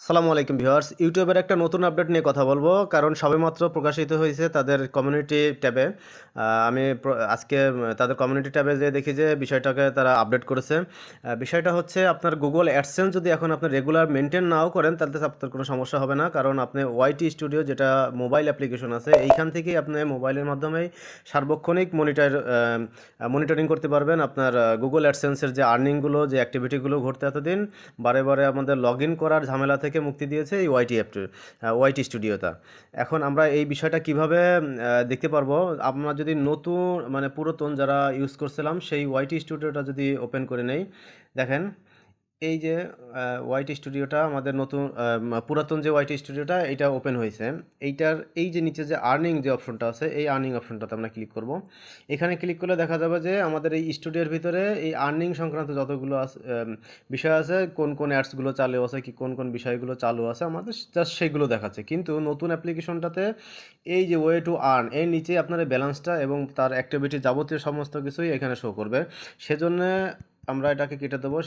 আসসালামু আলাইকুম ভিউয়ার্স, ইউটিউবের একটা নতুন আপডেট নিয়ে কথা বলবো। কারণ সবেমাত্র প্রকাশিত হয়েছে তাদের কমিউনিটি ট্যাবে। আমি আজকে তাদের কমিউনিটি ট্যাবে যেয়ে দেখি যে বিষয়টাকে তারা আপডেট করেছে। বিষয়টা হচ্ছে আপনার গুগল অ্যাডসেন্স যদি এখন আপনি রেগুলার মেনটেন নাও করেন তাহলে আপনার কোনো সমস্যা হবে না। কারণ আপনি ওয়াইটি স্টুডিও যেটা মোবাইল অ্যাপ্লিকেশন আছে এইখান থেকেই আপনি মোবাইলের মাধ্যমেই সার্বক্ষণিক মনিটরিং করতে পারবেন আপনার গুগল অ্যাডসেন্সের যে আর্নিংগুলো, যে অ্যাক্টিভিটিগুলো ঘটতে এতদিন বারে বারে আমাদের লগ ইন করার ঝামেলা থেকে মুক্তি দিয়েছে এই ওয়াইটি স্টুডিওটা। এখন আমরা এই বিষয়টা কিভাবে দেখতে পারবো, আমরা যদি নতুন পুরাতন যারা ইউজ করছিলাম সেই ওয়াইটি স্টুডিওটা যদি ওপেন করে নেই, দেখেন এই যে ওয়াইটি স্টুডিওটা আমাদের নতুন পুরাতন যে ওয়াইটি স্টুডিওটা এটা ওপেন হয়েছে। এইটার এই যে নিচে যে আর্নিং যে অপশনটা আছে এই আর্নিং অপশনটাতে আমরা ক্লিক করব। এখানে ক্লিক করলে দেখা যাবে যে আমাদের এই স্টুডিওর ভিতরে এই আর্নিং সংক্রান্ত যতগুলো বিষয় আছে, কোন কোন অ্যাডসগুলো চালু আছে, কি কোন কোন বিষয়গুলো চালু আছে, আমাদের জাস্ট সেগুলো দেখাচ্ছে। কিন্তু নতুন অ্যাপ্লিকেশনটাতে এই যে ওয়ে টু আর্ন এর নিচে আপনার ব্যালেন্সটা এবং তার অ্যাক্টিভিটি যাবতীয় সমস্ত কিছুই এখানে শো করবে। সেজন্য আমরা এটাকে কেটে দেবো।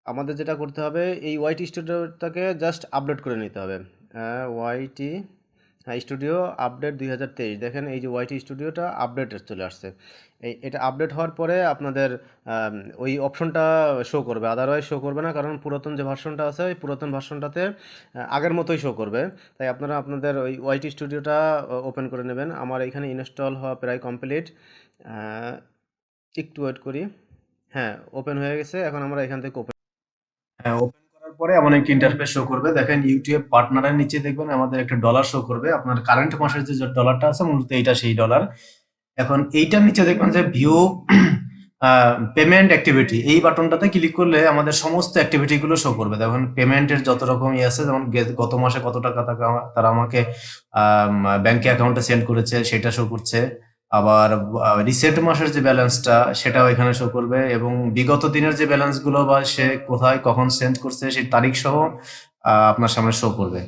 আমাদের যেটা করতে হবে এই ওয়াইটি স্টুডিওটাকে জাস্ট আপডেট করে নিতে হবে। ওয়াইটি স্টুডিও আপডেট 2023, দেখেন এই যে ওয়াইটি স্টুডিওটা আপডেট চলে আসছে। এটা আপডেট হওয়ার পরে আপনাদের ওই অপশনটা শো করবে, আদারওয়াইজ শো করবে না। কারণ পুরাতন যে ভার্সনটা আছে ওই পুরাতন ভার্সনটাতে আগের মতোই শো করবে। তাই আপনারা আপনাদের ওই ওয়াইটি স্টুডিওটা ওপেন করে নেবেন। আমার এখানে ইনস্টল হওয়া প্রায় কমপ্লিট। একটু ওয়েট করি। হ্যাঁ, ওপেন হয়ে গেছে। এখন আমরা এখান থেকে হ্যাঁ, ওপেন করার পরে এমন একটি ইন্টারফেস শো করবে। দেখেন ইউটিউব পার্টনারের নিচে দেখবেন আমাদের একটা ডলার শো করবে। আপনার কারেন্ট মাসের যে ডলারটা আছে মূলত এইটা সেই ডলার। এখন এইটার নিচে দেখবেন যে ভিউ পেমেন্ট অ্যাক্টিভিটি, এই বাটনটাতে ক্লিক করলে আমাদের সমস্ত অ্যাক্টিভিটি গুলো শো করবে। দেখুন পেমেন্টের যত রকম আছে, যেমন গত মাসে কত টাকা তারা আমাকে ব্যাংকে অ্যাকাউন্টে সেন্ড করেছে সেটা শো করছে। আবার রিসেন্ট মাসের যে ব্যালেন্সটা সেটাও এখানে শো করবে, এবং বিগত দিনের যে ব্যালেন্স গুলো বা সে কোথায় কখন সেন্ড করছে সেই তারিখ সহ আপনার সামনে শো করবে।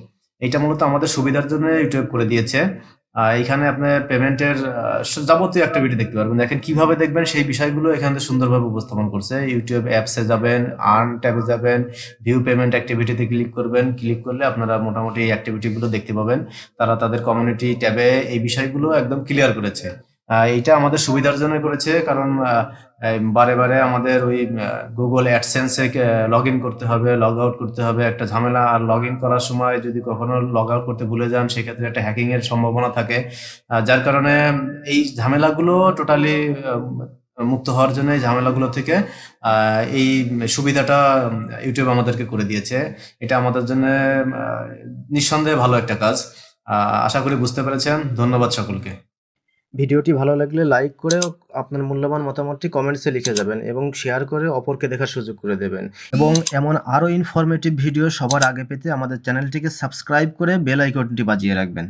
এটা মূলত আমাদের সুবিধার জন্য ইউটিউব করে দিয়েছে। এখানে আপনি পেমেন্টের যাবতীয় অ্যাক্টিভিটি দেখতে পারবেন। দেখেন কিভাবে দেখবেন সেই বিষয়গুলো এখানে সুন্দরভাবে উপস্থাপন করছে। ইউটিউব অ্যাপসে যাবেন, আর্ন ট্যাবে যাবেন, ভিউ পেমেন্ট অ্যাক্টিভিটিতে ক্লিক করবেন। ক্লিক করলে আপনারা মোটামুটি এই অ্যাক্টিভিটিগুলো দেখতে পাবেন। তারা তাদের কমিউনিটি ট্যাবে এই বিষয়গুলো একদম ক্লিয়ার করেছে। এইটা আমাদের সুবিধার জন্য করেছে, কারণ বারে বারে আমাদের ওই গুগল অ্যাডসেন্সে লগ ইন করতে হবে, লগ আউট করতে হবে, একটা ঝামেলা। আর লগ ইন করার সময় যদি কখনো লগ আউট করতে ভুলে যান সেক্ষেত্রে একটা হ্যাকিং এর সম্ভাবনা থাকে। যার কারণে এই ঝামেলাগুলো টোটালি মুক্ত হওয়ার জন্য এই ঝামেলাগুলো থেকে এই সুবিধাটা ইউটিউব আমাদেরকে করে দিয়েছে। এটা আমাদের জন্য নিঃসন্দেহে ভালো একটা কাজ। আশা করি বুঝতে পেরেছেন। ধন্যবাদ সকলকে। ভিডিওটি ভালো লাগলে লাইক করে আপনার মূল্যবান মতামতটি কমেন্টসে লিখে যাবেন এবং শেয়ার করে অপরকে দেখার সুযোগ করে দেবেন। এবং এমন আরও ইনফরমেটিভ ভিডিও সবার আগে পেতে আমাদের চ্যানেলটিকে সাবস্ক্রাইব করে বেল আইকনটি বাজিয়ে রাখবেন।